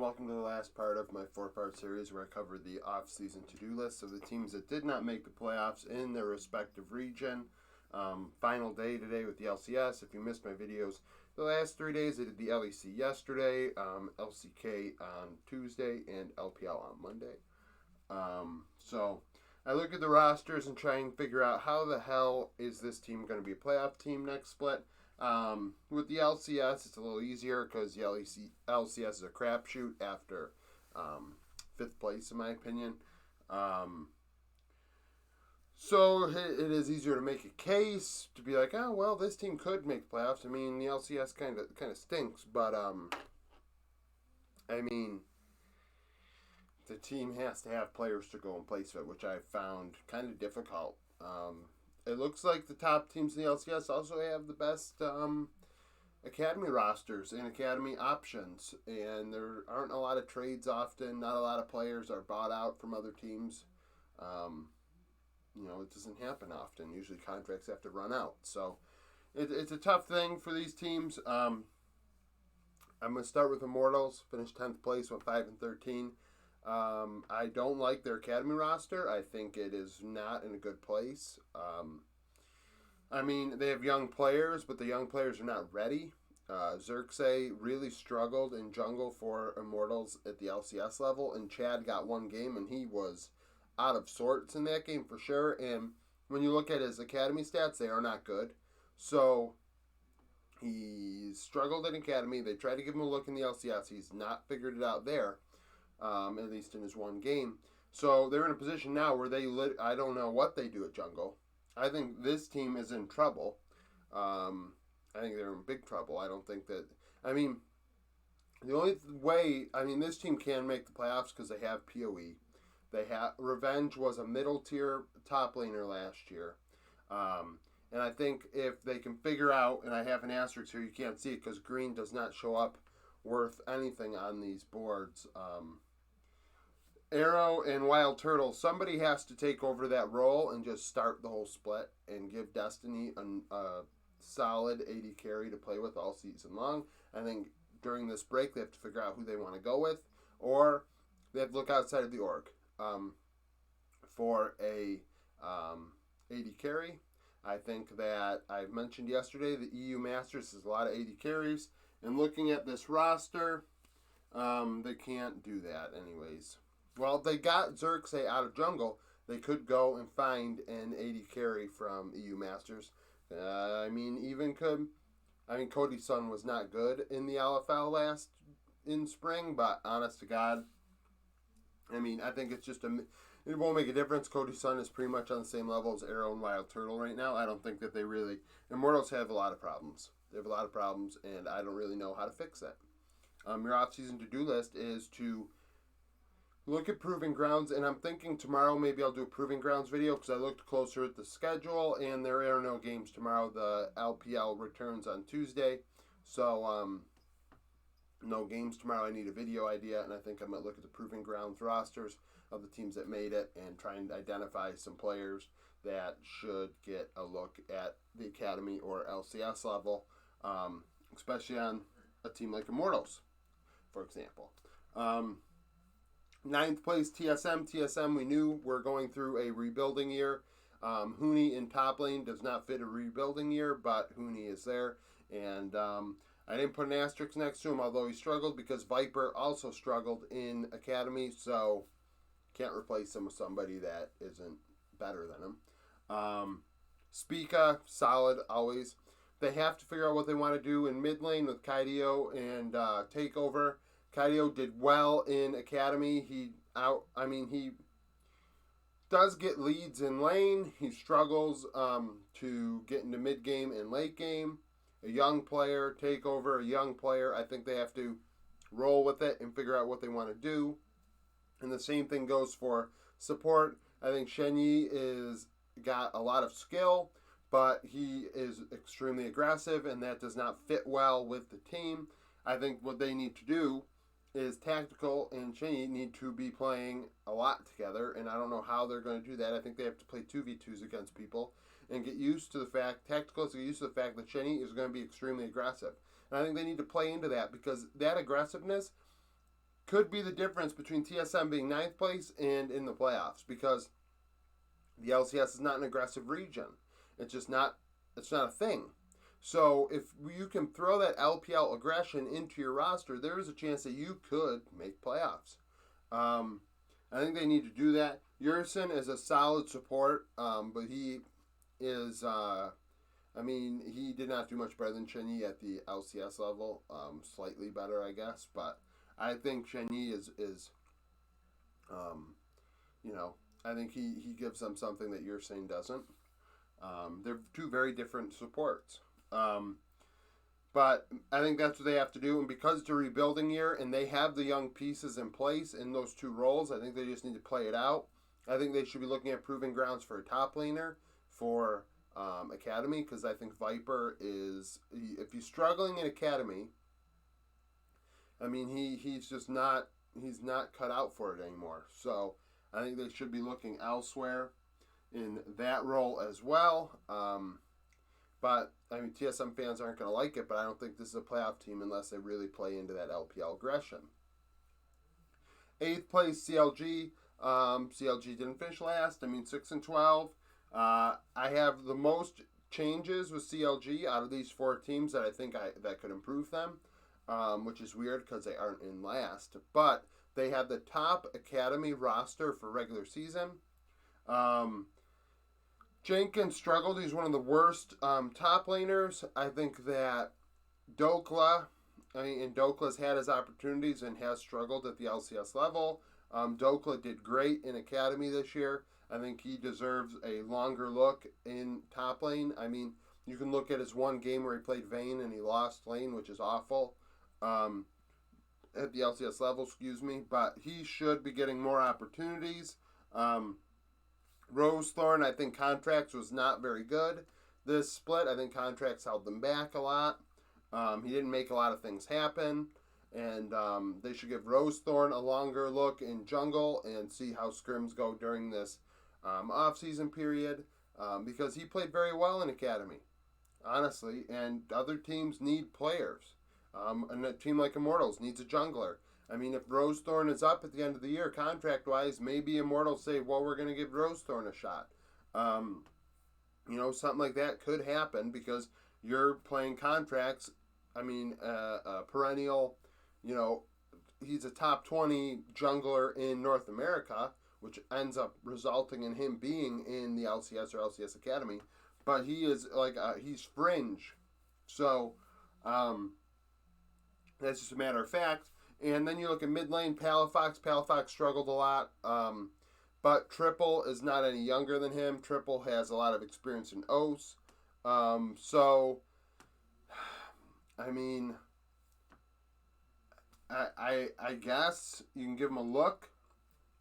welcome to the last part of my 4-part series where I cover the off-season to-do list of the teams that did not make the playoffs in their respective region. Final day today with the LCS. If you missed my videos the last 3 days, I did the LEC yesterday, LCK on Tuesday, and LPL on Monday. So I look at the rosters and try and figure out how the hell is this team going to be a playoff team next split. With the LCS, it's a little easier because the LCS is a crapshoot after 5th place, in my opinion. So it is easier to make a case to be like, oh well, this team could make the playoffs. I mean, the LCS kind of stinks, but I mean, the team has to have players to go and place it, which I found kind of difficult. It looks like the top teams in the LCS also have the best academy rosters and academy options, and there aren't a lot of trades often. Not a lot of players are bought out from other teams. It doesn't happen often. Usually contracts have to run out. So it's a tough thing for these teams. I'm going to start with Immortals. Finished 10th place, went 5-13. I don't like their academy roster. I think it is not in a good place. I mean, they have young players, but the young players are not ready. Xerxes really struggled in jungle for Immortals at the LCS level, and Chad got one game, and he was out of sorts in that game for sure. And when you look at his academy stats, they are not good. So he struggled in academy. They tried to give him a look in the LCS. He's not figured it out there. At least in his one game. So they're in a position now where I don't know what they do at jungle. I think this team is in trouble. I think they're in big trouble. I don't think that... I mean, the only way... I mean, this team can make the playoffs because they have PoE. Revenge was a middle-tier top laner last year. And I think if they can figure out... And I have an asterisk here. You can't see it because green does not show up worth anything on these boards. Arrow and Wild Turtle, somebody has to take over that role and just start the whole split and give Destiny a solid AD carry to play with all season long. I think during this break they have to figure out who they want to go with, or they have to look outside of the org for a AD carry. I think that I mentioned yesterday the EU Masters has a lot of AD carries, and looking at this roster, they can't do that anyways. Well, they got Xerxes out of jungle. They could go and find an AD carry from EU Masters. Cody's son was not good in the LFL in spring, but honest to God, I think it's just it won't make a difference. Cody's son is pretty much on the same level as Arrow and Wild Turtle right now. I don't think that they really... Immortals have a lot of problems. They have a lot of problems, and I don't really know how to fix that. Your off-season to-do list is to look at Proving Grounds, and I'm thinking tomorrow maybe I'll do a Proving Grounds video because I looked closer at the schedule, and there are no games tomorrow. The LPL returns on Tuesday, so no games tomorrow. I need a video idea, and I think I'm going to look at the Proving Grounds rosters of the teams that made it and try and identify some players that should get a look at the Academy or LCS level, especially on a team like Immortals, for example. 9th place, TSM. TSM, we knew we're going through a rebuilding year. Hooney in top lane does not fit a rebuilding year, but Hooney is there. And I didn't put an asterisk next to him, although he struggled, because Viper also struggled in Academy, so can't replace him with somebody that isn't better than him. Spica, solid, always. They have to figure out what they want to do in mid lane with Kaidio and Takeover. Kaidio did well in Academy. He does get leads in lane. He struggles to get into mid game and late game. A young player, Takeover, a young player. I think they have to roll with it and figure out what they want to do. And the same thing goes for support. I think Shenyi is got a lot of skill, but he is extremely aggressive, and that does not fit well with the team. I think what they need to do is Tactical and Shenyi need to be playing a lot together, and I don't know how they're going to do that. I think they have to play 2v2s against people and get used to the fact, Tactical has to get used to the fact that Shenyi is going to be extremely aggressive. And I think they need to play into that, because that aggressiveness could be the difference between TSM being ninth place and in the playoffs, because the LCS is not an aggressive region. It's just not. It's not a thing. So if you can throw that LPL aggression into your roster, there is a chance that you could make playoffs. I think they need to do that. Yurison is a solid support, but he is. He did not do much better than Shenyi at the LCS level. Slightly better, I guess, but I think Shenyi is I think he gives them something that Yurison doesn't. They're two very different supports. But I think that's what they have to do. And because it's a rebuilding year and they have the young pieces in place in those two roles, I think they just need to play it out. I think they should be looking at proving grounds for a top laner for Academy, because I think Viper is, if he's struggling in Academy, he's just not, he's not cut out for it anymore. So I think they should be looking elsewhere in that role as well. But TSM fans aren't going to like it, but I don't think this is a playoff team unless they really play into that LPL aggression. 8th place, CLG. CLG didn't finish last. 6-12. I have the most changes with CLG out of these 4 teams that I think that could improve them, which is weird because they aren't in last. But they have the top Academy roster for regular season. Jenkins struggled. He's one of the worst top laners. I think that Dokla's had his opportunities and has struggled at the LCS level. Dokla did great in Academy this year. I think he deserves a longer look in top lane. You can look at his one game where he played Vayne and he lost lane, which is awful, at the LCS level, but he should be getting more opportunities. Rosethorn, I think Contracts was not very good this split. I think Contracts held them back a lot. He didn't make a lot of things happen. And they should give Rosethorn a longer look in jungle and see how scrims go during this off-season period, because he played very well in Academy, honestly. And other teams need players. And a team like Immortals needs a jungler. If Rosethorn is up at the end of the year, contract-wise, maybe Immortals say, well, we're going to give Rosethorn a shot. Something like that could happen because you're playing contracts. Perennial, he's a top 20 jungler in North America, which ends up resulting in him being in the LCS or LCS Academy. But he is he's fringe. So that's just a matter of fact. And then you look at mid lane, Palafox. Palafox struggled a lot. But Triple is not any younger than him. Triple has a lot of experience in OS. I guess you can give him a look.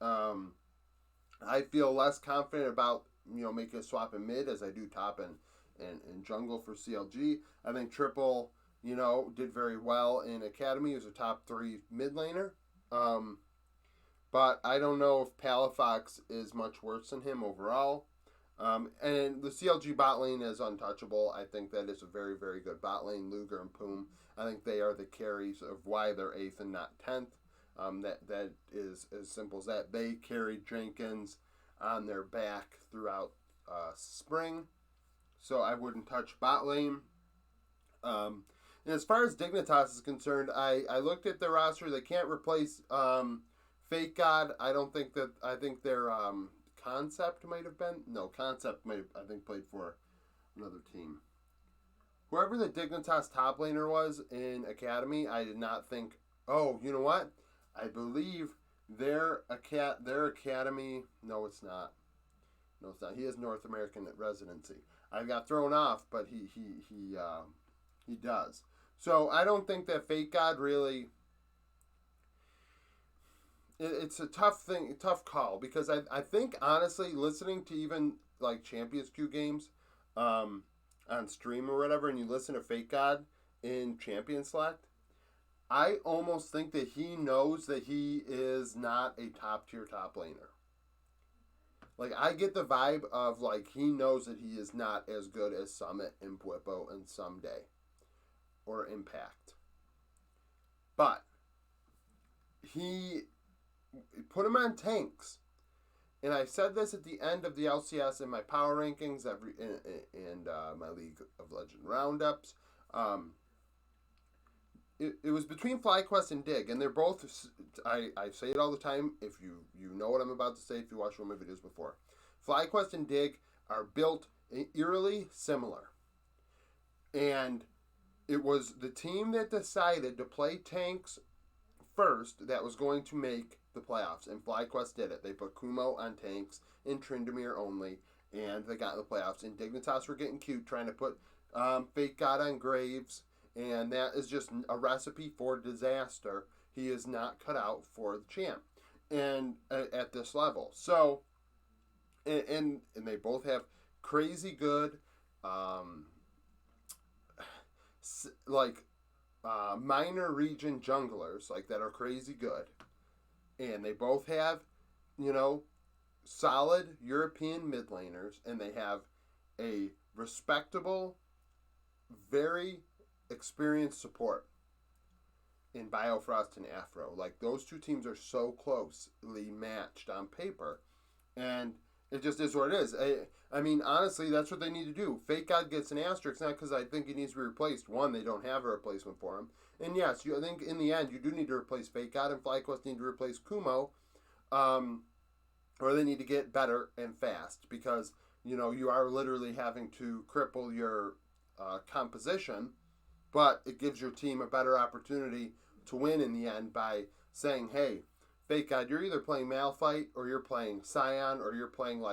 I feel less confident about making a swap in mid as I do top and jungle for CLG. I think Triple did very well in Academy. He was a top 3 mid laner. But I don't know if Palafox is much worse than him overall. And the CLG bot lane is untouchable. I think that is a very, very good bot lane. Luger and Poom, I think they are the carries of why they're 8th and not 10th. That is as simple as that. They carried Jenkins on their back throughout spring. So I wouldn't touch bot lane. And as far as Dignitas is concerned, I looked at their roster. They can't replace Fake God. I think their Concept might have been. No, Concept might have, I think, played for another team. Whoever the Dignitas top laner was in Academy, I did not think, oh, you know what? I believe their Academy, no, it's not. No, it's not. He has North American residency. I got thrown off, but he does. So I don't think that Fake God really. It's a tough call, because I think, honestly, listening to even like Champions Q games on stream or whatever, and you listen to Fake God in Champion Select, I almost think that he knows that he is not a top laner. I get the vibe of he knows that he is not as good as Summit and Bwipo and Someday or Impact. But he put him on tanks. And I said this at the end of the LCS in my power rankings and my League of Legend roundups. It was between FlyQuest and Dig, and they're both, I say it all the time, if you know what I'm about to say, if you watched one of my videos before. FlyQuest and Dig are built eerily similar. And it was the team that decided to play tanks first that was going to make the playoffs, and FlyQuest did it. They put Kumo on tanks and Tryndamere only, and they got in the playoffs. And Dignitas were getting cute, trying to put Fake God on Graves, and that is just a recipe for disaster. He is not cut out for the champ, and at this level. So, and they both have crazy good, minor region junglers that are crazy good. And they both have, solid European mid laners, and they have a respectable, very experienced support in Biofrost and Afro. Those two teams are so closely matched on paper, and it just is what it is. I mean, honestly, that's what they need to do. Fake God gets an asterisk, not because I think he needs to be replaced. One, they don't have a replacement for him. And yes, I think in the end, you do need to replace Fake God, and FlyQuest need to replace Kumo, or they need to get better and fast, because, you are literally having to cripple your composition, but it gives your team a better opportunity to win in the end by saying, hey, Fake God, you're either playing Malphite, or you're playing Scion, or you're playing,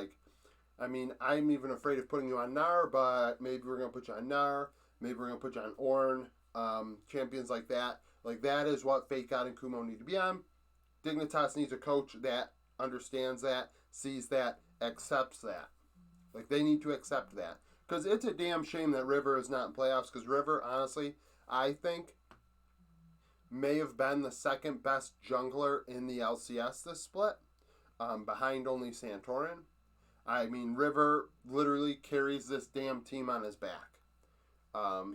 I'm even afraid of putting you on Gnar, but maybe we're going to put you on Gnar, maybe we're going to put you on Ornn, champions like that. That is what Fake God and Kumo need to be on. Dignitas needs a coach that understands that, sees that, accepts that. They need to accept that. Because it's a damn shame that River is not in playoffs, because River, honestly, I think, may have been the second best jungler in the LCS this split, behind only Santorin. I mean, River literally carries this damn team on his back.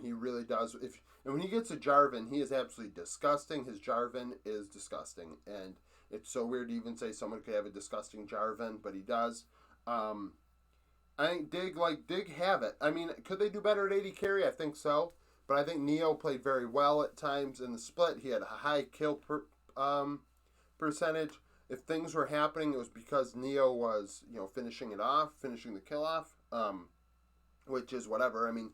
He really does. And when he gets a Jarvan, he is absolutely disgusting. His Jarvan is disgusting. And it's so weird to even say someone could have a disgusting Jarvan, but he does. I think Dig have it. I mean, could they do better at AD carry? I think so. But I think Neo played very well at times in the split. He had a high kill percentage. If things were happening, it was because Neo was, finishing it off, finishing the kill off, which is whatever. I mean,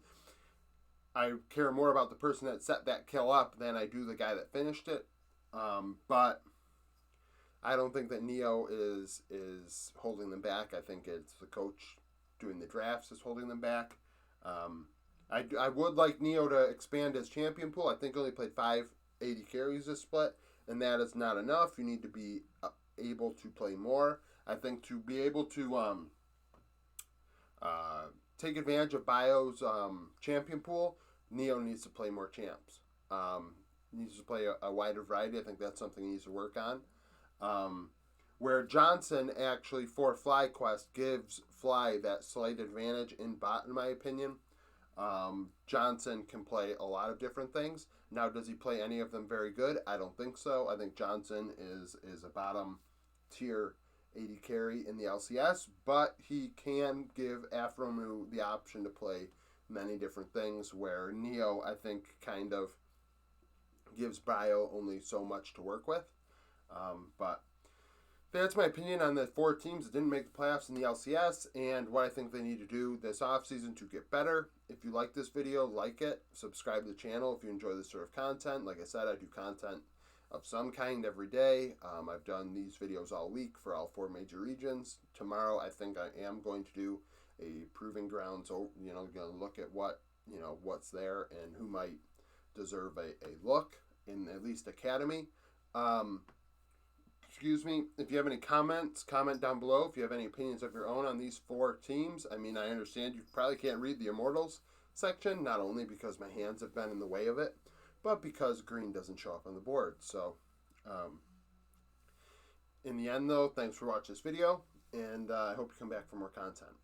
I care more about the person that set that kill up than I do the guy that finished it. But I don't think that Neo is holding them back. I think it's the coach doing the drafts is holding them back. I would like Neo to expand his champion pool. I think he only played 5 AD carries this split, and that is not enough. You need to be able to play more. I think to be able to take advantage of Bio's champion pool, Neo needs to play more champs. He needs to play a wider variety. I think that's something he needs to work on. Where Johnson actually, for FlyQuest, gives Fly that slight advantage in bot, in my opinion. Johnson can play a lot of different things. Now, does he play any of them very good? I don't think so. I think Johnson is a bottom tier AD carry in the LCS, but he can give Afromu the option to play many different things, where Neo, I think, kind of gives Bio only so much to work with. But that's my opinion on the 4 teams that didn't make the playoffs in the LCS, and what I think they need to do this offseason to get better. If you like this video, like it, subscribe to the channel if you enjoy this sort of content. Like I said, I do content of some kind every day. I've done these videos all week for all 4 major regions. Tomorrow, I think I am going to do a proving ground, so going to look at what's there and who might deserve a look in at least Academy. Excuse me. If you have any comments, comment down below. If you have any opinions of your own on these 4 teams. I mean, I understand you probably can't read the Immortals section, not only because my hands have been in the way of it, but because green doesn't show up on the board. So, in the end, though, thanks for watching this video, and I hope you come back for more content.